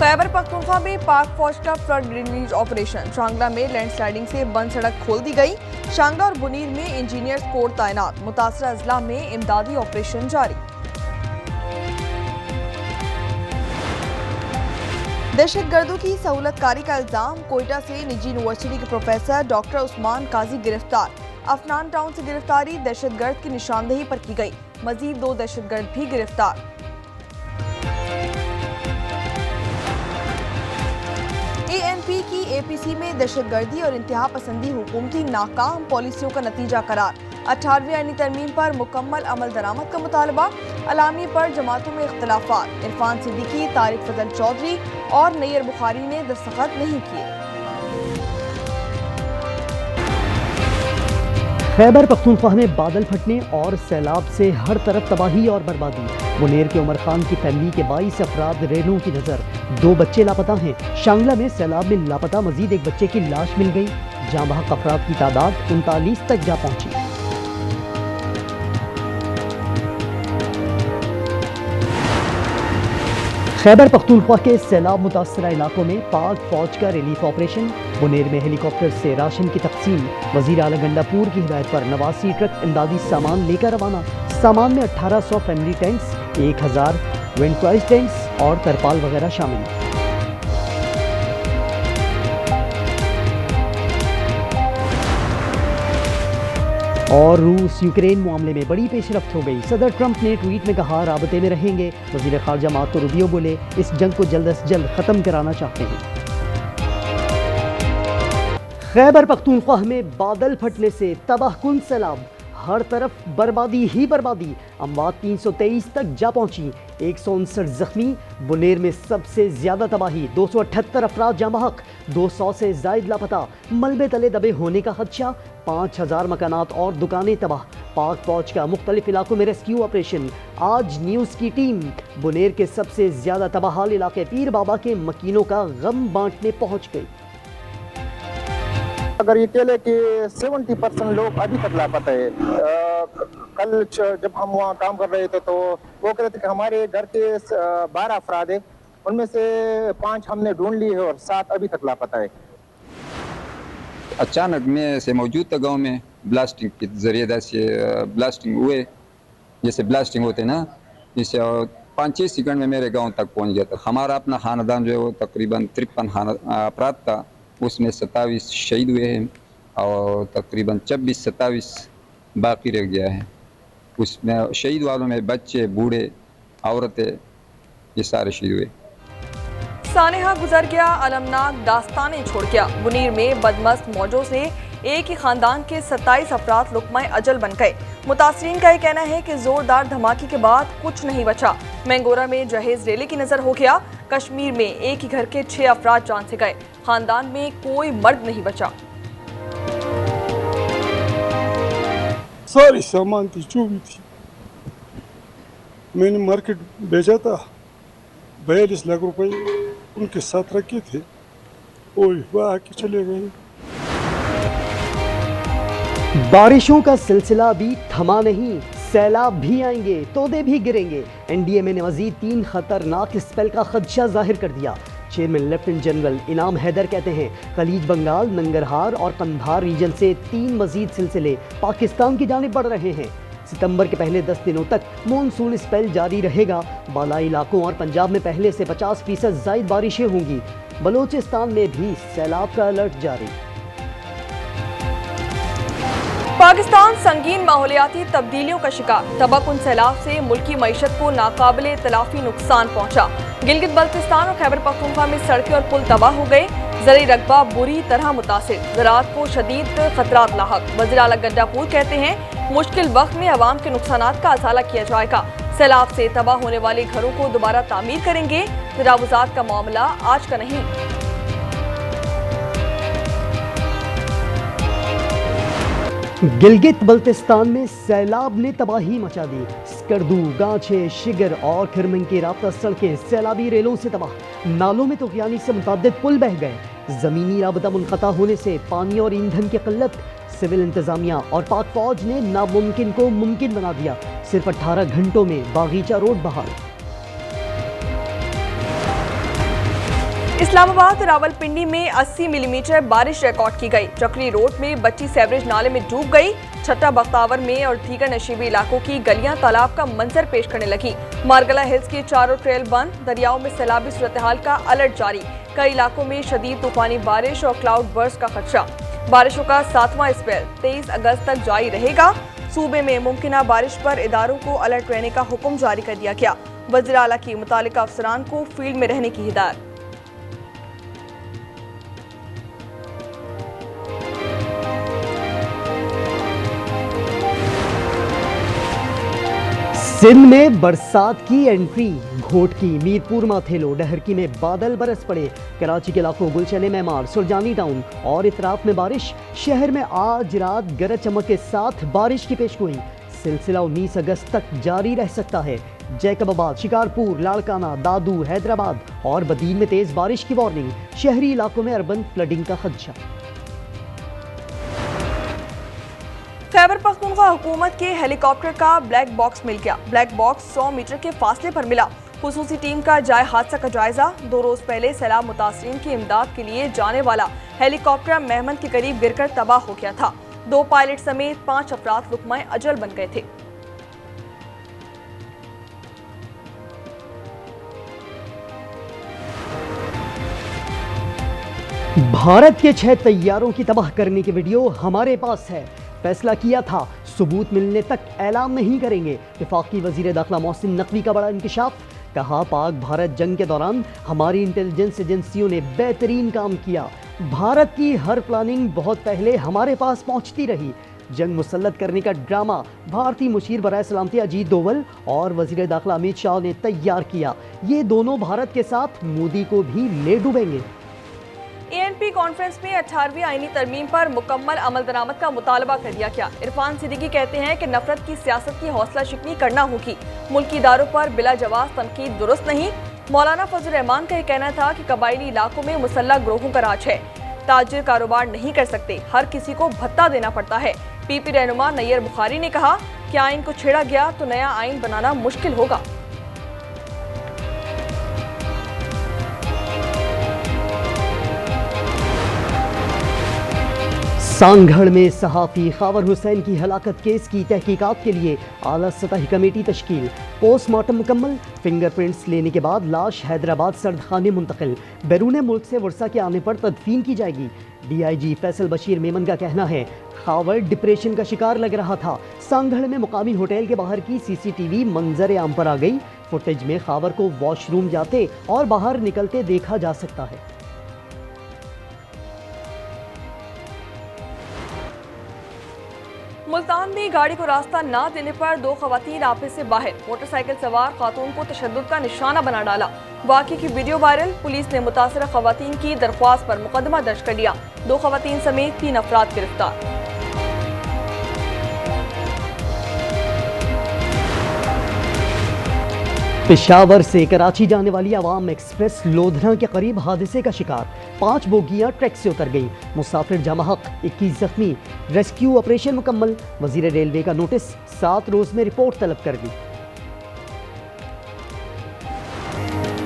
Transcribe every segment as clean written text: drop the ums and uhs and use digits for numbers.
खैबर पख्तूनख्वा में पाक फौज का फ्लड रिलीज ऑपरेशन। शांगला में लैंडस्लाइडिंग से बंद सड़क खोल दी गई। शांगला और बुनीर में इंजीनियर्स कोर तैनात। मुतासरा अजला में इमदादी ऑपरेशन जारी। दहशतगर्दों की सहूलतकारी का इल्जाम। कोयटा से निजी यूनिवर्सिटी के प्रोफेसर डॉक्टर उस्मान काजी गिरफ्तार। अफनान टाउन से गिरफ्तारी दहशतगर्द की निशानदेही पर की गई। मजीद 2 दहशतगर्द भी गिरफ्तार। ANP की APC में दहशतगर्दी और इंतहा पसंदी हुकूमती नाकाम पॉलिसियों का नतीजा करार। 18वीं आईनी तरमीम पर मुकम्मल अमल दरामद का मुतालबा। अलामी पर जमातों में इख्तलाफात। इरफान सिद्दीकी, तारिक फजल चौधरी और नैयर बुखारी ने दस्तखत नहीं किए। खैबर पख्तूनख्वा में बादल फटने और सैलाब से हर तरफ तबाही और बर्बादी। मुनेर के उमर खान की फैमिली के 22 अफराद रेलों की नजर। 2 बच्चे लापता हैं। शांगला में सैलाब में लापता मजीद एक बच्चे की लाश मिल गई। जहां बहक अफराद की तादाद 39 तक जा पहुंची। खैबर पख्तूनख्वा के सैलाब मुतासरा इलाकों में पाक फौज का रिलीफ ऑपरेशन। मुनेर में हेलीकॉप्टर से राशन की तकसीम। वजीर आला गंडापुर की हिदायत पर 89 ट्रक इमदादी सामान लेकर रवाना। सामान में 1800 फैमिली टेंट्स, 1000 वेंटवाइज टेंट्स और तरपाल वगैरह शामिल। और रूस यूक्रेन मामले में बड़ी पेशरफ्त हो गई। सदर ट्रंप ने ट्वीट में कहा राबते में रहेंगे। वजीर खारजा मार्को रूबियो बोले इस जंग को जल्द से जल्द खत्म कराना चाहते हैं। खैबर पख्तूनख्वा में बादल फटने से तबाहकुन सैलाब। हर तरफ बर्बादी ही बर्बादी। अमवात 323 तक जा पहुंची। 159 जख्मी। बुनेर में सबसे ज्यादा तबाही। 278 अफराद जाँ बहक। 200 से जायद लापता। मलबे तले दबे होने का खदशा। 5000 मकानात और दुकानें तबाह। पाक फौज का मुख्तलिफ इलाकों में रेस्क्यू ऑपरेशन। आज न्यूज़ की टीम बुनेर के सबसे ज्यादा तबाहाल इलाके पीर बाबा के मकीनों का गम बांटने पहुंच गई। अगर ये कह ले कि 70% लोग अभी तक लापता है। कल जब हम वहाँ काम कर रहे थे तो वो कह रहे थे कि हमारे घर के 12 अफराद है, उनमें से 5 हमने ढूंढ लिए है और 7 अभी तक लापता है। अचानक में से मौजूद था गांव में ब्लास्टिंग के जरिए से ब्लास्टिंग हुए। जैसे ब्लास्टिंग होते ना, इससे 5-6 सेकंड में मेरे गांव तक पहुंच गया था। हमारा अपना खानदान जो है वो तकरीबन 53 अफराद था। उसमें 27 शहीद हुए हैं और तकरीबन 26-27 बाकी रह गया है। उसमें शहीद वालों में बच्चे, बूढ़े, औरतें, ये सारे शहीद हुए। सानेहा गुजर गया, अलमनाक दास्तानें छोड़ गया। मुनीर में बदमस्त मौजों से एक ही खानदान के 27 अफराद लुकमा अजल बन गए। मुतासरीन का यह कहना है कि जोरदार धमाके के बाद कुछ नहीं बचा। मैंगोरा में जहेज रेले की नजर हो गया। कश्मीर में एक ही घर के 6 अफराद जान से गए। खानदान में कोई मर्द नहीं बचा। सारी सामान थी, जो भी थी, मैंने मार्केट बेचा था। 42 लाख रुपए उनके साथ रखे थे, वो वह आके चले गए। बारिशों का सिलसिला अभी थमा नहीं। सैलाब भी आएंगे, तोदे भी गिरेंगे। एनडीए ने मजीद 3 खतरनाक स्पेल का खदशा जाहिर कर दिया। चेयरमैन लेफ्टिनेंट जनरल इनाम हैदर कहते हैं खलीज बंगाल, नंगरहार और कंधार रीजन से 3 मजीद सिलसिले पाकिस्तान की जानिब बढ़ रहे हैं। सितंबर के पहले 10 दिनों तक मॉनसून स्पेल जारी रहेगा। बालाई इलाकों और पंजाब में पहले से 50% जायद बारिशें होंगी। बलोचिस्तान में भी सैलाब का अलर्ट जारी। पाकिस्तान संगीन माहौलियाती तब्दीलियों का शिकार। तबाहकुन सैलाब से मुल्की मईशत को नाकाबिले तलाफी नुकसान पहुंचा। गिलगित बल्तिस्तान और खैबर पख्तूनख्वा में सड़कें और पुल तबाह हो गए। ज़राई रकबा बुरी तरह मुतासिर। ज़राअत को शदीद खतरात लाहक। वज़ीर आला गंडापुर कहते हैं मुश्किल वक्त में अवाम के नुकसानात का अजाला किया जाएगा। सैलाब से तबाह होने वाले घरों को दोबारा तामीर करेंगे। तजावुजात का मामला आज का नहीं। गिलगित बल्तिस्तान में सैलाब ने तबाही मचा दी। स्कर्दू, गांछे, शिगर और खिरमंग की राब्ता सड़कें सैलाबी रेलों से तबाह। नालों में तूफ़ानी से मुतअद्दिद पुल बह गए। ज़मीनी राबता मुनक़ता होने से पानी और ईंधन की क़िल्लत। सिविल इंतज़ामिया और पाक फौज ने नामुमकिन को मुमकिन बना दिया। सिर्फ 18 घंटों में बागीचा रोड बहाल। इस्लामाबाद रावलपिंडी में 80 मिलीमीटर बारिश रिकॉर्ड की गई। चक्री रोड में बच्ची सेवरेज नाले में डूब गई। छठा बख्तावर में और दीगर नशीबी इलाकों की गलियां तालाब का मंजर पेश करने लगी। मारगला हिल्स की चारों ट्रेल बंद। दरियाओं में सैलाबी सूरत-ए-हाल का अलर्ट जारी। कई इलाकों में शदीद तूफानी बारिश और क्लाउड बर्स्ट का खदशा। बारिशों का 7वां स्पेल 23 अगस्त तक जारी रहेगा। सूबे में मुमकिना बारिश पर इदारों को अलर्ट रहने का हुक्म जारी कर दिया गया। वज़ीर आला की मुतालिका अफसरान को फील्ड में रहने की हिदायत। सिंध में बरसात की एंट्री। घोटकी, मीरपुर, माथेलो, डहरकी में बादल बरस पड़े। कराची के इलाकों गुलशन मेमार, सुरजानी टाउन और इतराफ में बारिश। शहर में आज रात गरज चमक के साथ बारिश की पेशगोई। सिलसिला 19 अगस्त तक जारी रह सकता है। जैकबाबाद, शिकारपुर, लाड़काना, दादू, हैदराबाद और बदीन में तेज बारिश की वार्निंग। शहरी इलाकों में अर्बन फ्लडिंग का खदशा। खैबर पख्तूनख्वा हुकूमत के हेलीकॉप्टर का ब्लैक बॉक्स मिल गया। ब्लैक बॉक्स 100 मीटर के फासले पर मिला। खुसूसी टीम का हादसा का जायजा। 2 रोज पहले सैलाब मुतासरीन की इमदाद के लिए जाने वाला हेलीकॉप्टर मेहमन के करीब गिरकर तबाह हो गया था। 2 पायलट समेत 5 अफराद लुकमाए अजल बन गए थे। भारत के 6 तैयारों की तबाह करने की वीडियो हमारे पास है। फैसला किया था, सबूत मिलने तक ऐलान नहीं करेंगे। वफाकी वजीर दाखिला मोहसिन नकवी का बड़ा इंकशाफ। कहा, पाक भारत जंग के दौरान हमारी इंटेलिजेंस एजेंसियों ने बेहतरीन काम किया। भारत की हर प्लानिंग बहुत पहले हमारे पास पहुंचती रही। जंग मुसल्लत करने का ड्रामा भारतीय मुशीर बराए सलामती अजीत डोवल और वजीर दाखिला अमित शाह ने तैयार किया। ये दोनों भारत के साथ मोदी को भी ले डूबेंगे। ANP कॉन्फ्रेंस में 18वीं आईनी तरमीम पर मुकम्मल अमल दरामद का मुतालबा कर दिया गया। इरफान सिद्दीकी कहते हैं कि नफरत की सियासत की हौसला शिकनी करना होगी। मुल्की इदारों पर बिला जवाब तनकीद दुरुस्त नहीं। मौलाना फजल रहमान का यह कहना था कि कबायली इलाकों में मुसल्लह ग्रोहों का राज है। ताजिर कारोबार नहीं कर सकते, हर किसी को भत्ता देना पड़ता है। PP रहनुमा नैयर बुखारी ने कहा कि आइन को छेड़ा गया तो नया आइन बनाना मुश्किल होगा। सांगढ़ में सहाफ़ी खावर हुसैन की हलाकत केस की तहकीकात के लिए आला सतही कमेटी तश्कील। पोस्टमार्टम मुकम्मल। फिंगरप्रिंट्स लेने के बाद लाश हैदराबाद सर्दखाने मुंतकिल। बैरून मुल्क से वर्षा के आने पर तदफीन की जाएगी। DIG फैसल बशीर मेमन का कहना है, खावर डिप्रेशन का शिकार लग रहा था। सांगढ़ में मुकामी होटल के बाहर की CCTV मंजर आम पर आ गई। फुटेज में खावर को वॉशरूम जाते और बाहर निकलते देखा जा सकता है। मुल्तान में गाड़ी को रास्ता ना देने पर 2 खवातीन आपे से बाहर। मोटरसाइकिल सवार खातून को तशद्दुद का निशाना बना डाला। वाक़े की वीडियो वायरल। पुलिस ने मुतासरा खवातीन की दरख्वास्त पर मुकदमा दर्ज कर लिया। 2 खवातीन समेत 3 अफराद गिरफ्तार। पेशावर से कराची जाने वाली अवाम एक्सप्रेस लोधना के करीब हादसे का शिकार। 5 बोगियां ट्रैक से उतर गई। मुसाफिर जमाहक, 21 जख्मी। रेस्क्यू ऑपरेशन मुकम्मल। वजीर रेलवे का नोटिस, 7 रोज में रिपोर्ट तलब कर दी।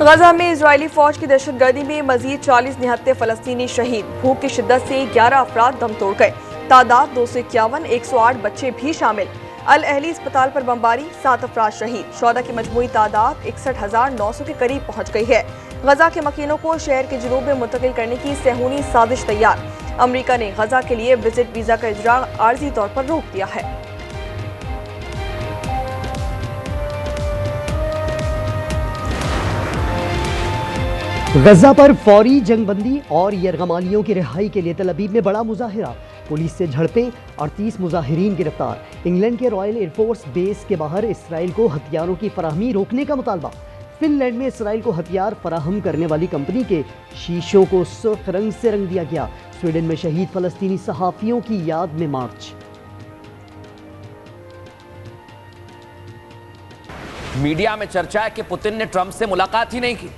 गजा में इजरायली फौज की दहशतगर्दी में मजीद 40 निहत्ते फलस्तीनी शहीद। भूख की शिद्दत से 11 अफराद दम तोड़ गए। तादाद 251, 108 बच्चे भी शामिल। अल अहली अस्पताल पर बमबारी, 7 अफराद शहीद। शौदा की मजमूई तादाद 61,900 के करीब पहुंच गई है। गजा के मकीनों को शहर के जुनूब में मुंतकिल करने की सेहूनी साजिश तैयार। अमरीका ने गजा के लिए विजिट वीजा का इजरा आर्जी तौर पर रोक दिया है। गजा पर फौरी जंगबंदी और यरगमालियों की रिहाई के लिए तल अबीब में बड़ा मुजाहिरा। पुलिस से झड़पें, 38 मुजाहिरीन गिरफ्तार। इंग्लैंड के रॉयल एयरफोर्स बेस के बाहर इसराइल को हथियारों की फराहमी रोकने का मुतालबा। फिनलैंड में इसराइल को हथियार फराहम करने वाली कंपनी के शीशों को सुर्ख रंग से रंग दिया गया। स्वीडन में शहीद फलस्तीनी सहाफियों की याद में मार्च। मीडिया में चर्चा है कि पुतिन ने ट्रंप से मुलाकात ही नहीं की,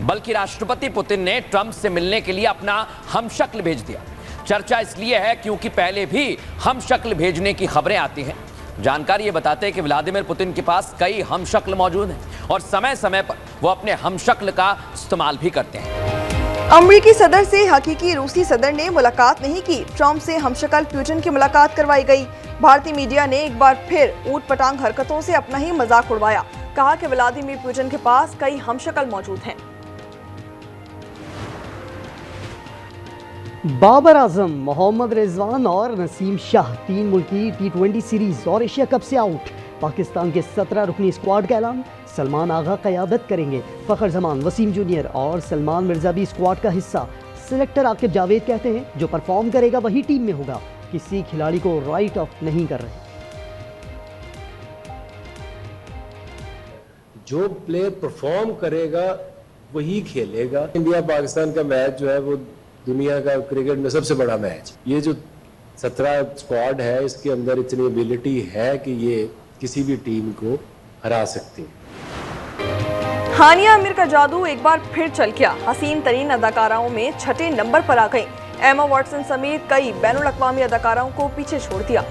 बल्कि राष्ट्रपति पुतिन ने ट्रंप से मिलने के लिए अपना हमशक्ल भेज दिया। चर्चा इसलिए है क्योंकि पहले भी हमशक्ल भेजने की खबरें आती हैं। जानकारी ये बताते हैं कि व्लादिमीर पुतिन के पास कई हमशक्ल मौजूद हैं और समय समय पर वो अपने हमशक्ल का इस्तेमाल भी करते हैं। अमेरिकी सदर से हकीकी रूसी सदर ने मुलाकात नहीं की। ट्रंप से हमशक्ल पुतिन की मुलाकात करवाई गई। भारतीय मीडिया ने एक बार फिर ऊट पटांग हरकतों से अपना ही मजाक उड़वाया। कहा कि व्लादिमीर पुतिन के पास कई हमशक्ल मौजूद हैं। बाबर आजम, मोहम्मद रिजवान और नसीम शाह 3 मुल्की T20 सीरीज और एशिया कप से आउट। पाकिस्तान के 17 रुकनी स्क्वाड का ऐलान। सलमान आगा क़यादत करेंगे। फ़खर जमान, वसीम जूनियर और सलमान मिर्जा भी स्क्वाड का हिस्सा। सिलेक्टर आकिब जावेद कहते हैं जो परफॉर्म करेगा वही टीम में होगा। किसी खिलाड़ी को राइट ऑफ नहीं कर रहे। जो प्लेयर परफॉर्म करेगा वही खेलेगा। इंडिया पाकिस्तान का मैच जो है वो दुनिया का क्रिकेट में सबसे बड़ा मैच। ये जो 17 स्क्वाड है इसके अंदर इतनी एबिलिटी है कि ये किसी भी टीम को हरा सकती है। हानिया आमिर का जादू एक बार फिर चल गया। हसीन तरीन अदाकाराओं में छठे नंबर पर आ गईं। एमा वाटसन समेत कई बैनुल अक़वामी अदाकाराओं को पीछे छोड़ दिया।